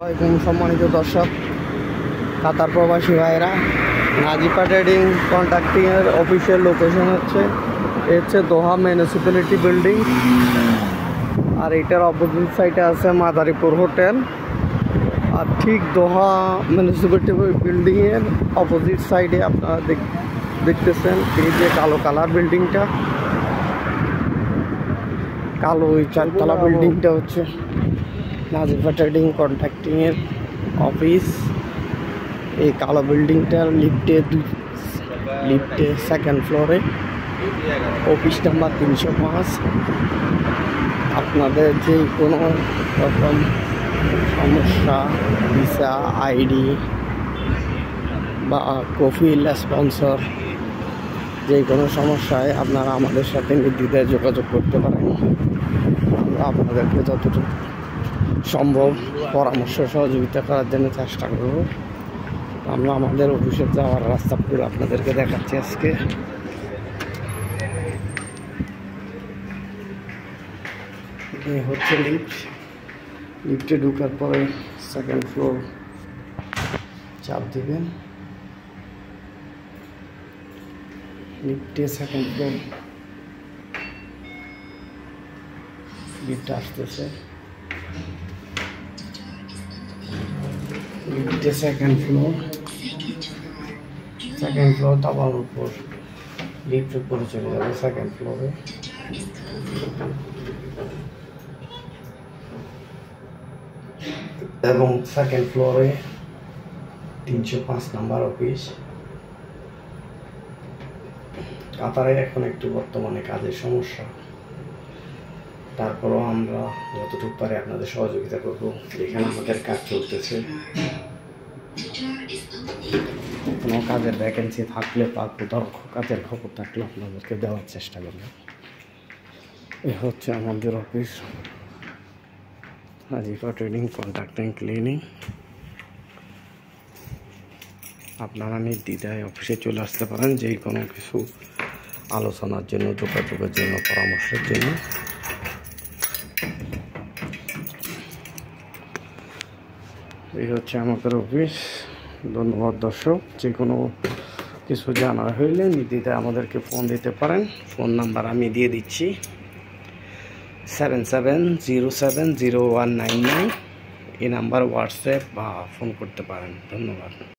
সম্মানিত দর্শক, কাতার প্রবাসী ভাইরা, নাজিফা ট্রেডিং কন্ট্রাক্টিংয়ের অফিসিয়াল লোকেশন হচ্ছে দোহা মিউনিসিপ্যালিটি বিল্ডিং। আর এটার অপোজিট সাইডে আছে মাদারীপুর হোটেল। আর ঠিক দোহা মিউনিসিপ্যালিটি বিল্ডিংয়ের অপোজিট সাইডে আপনারা দেখতেছেন এই যে কালো কালার বিল্ডিংটা, কালো ওই চারতলা বিল্ডিংটা হচ্ছে নাজিফা ট্রেডিং কন্ট্রাক্টিংয়ের অফিস। এই কালো বিল্ডিংটার লিফটে সেকেন্ড ফ্লোরে, অফিস নাম্বার 305। আপনাদের যে কোনো রকম সমস্যা, ভিসা, আইডি বা কফিল স্পন্সর, যে কোনো সমস্যায় আপনারা আমাদের সাথে নির্দ্বিধায় যোগাযোগ করতে পারেন। আমরা আপনাদেরকে যতটুকু সম্ভব পরামর্শ সহযোগিতা করার জন্য চেষ্টা করব। আমরা আমাদের অফিসে যাওয়ার রাস্তাগুলো আপনাদেরকে দেখাচ্ছি আজকে। এই হচ্ছে লিফটে ঢোকার পরে সেকেন্ড ফ্লোর চাপ দিবেন। লিফটে সেকেন্ড ফ্লোর, লিফট আসতেছে। লিফটে সেকেন্ড ফ্লোর দাবার উপর, লিফট উপরে চলে যাবে সেকেন্ড ফ্লোরে। এবং সেকেন্ড ফ্লোরে 305 নাম্বার অফিস। কাতারে এখন একটু বর্তমানে কাজের সমস্যা, তারপরও আমরা যতটুকু পারি আপনাদের সহযোগিতা করব। এখানে আমাদের কাজ চলতেছে, কোনো কাজের ভ্যাকেন্সি থাকলে বা কোথাও কাজের খবর থাকলে আপনাদেরকে দেওয়ার চেষ্টা করব। এ হচ্ছে আমাদের office, Nazifa trading contracting clinic. আপনারা নির্দ্বিধায় অফিসে চলে আসতে পারেন যে কোনো কিছু আলোচনার জন্য, যোগাযোগের জন্য, পরামর্শের জন্য। এই হচ্ছে আমাদের অফিস। ধন্যবাদ দর্শক। যে কোনো কিছু জানার হইলে নির্দ্বিধায় আমাদেরকে ফোন দিতে পারেন। ফোন নাম্বার আমি দিয়ে দিচ্ছি, 77070199। এই নাম্বার হোয়াটসঅ্যাপ বা ফোন করতে পারেন। ধন্যবাদ।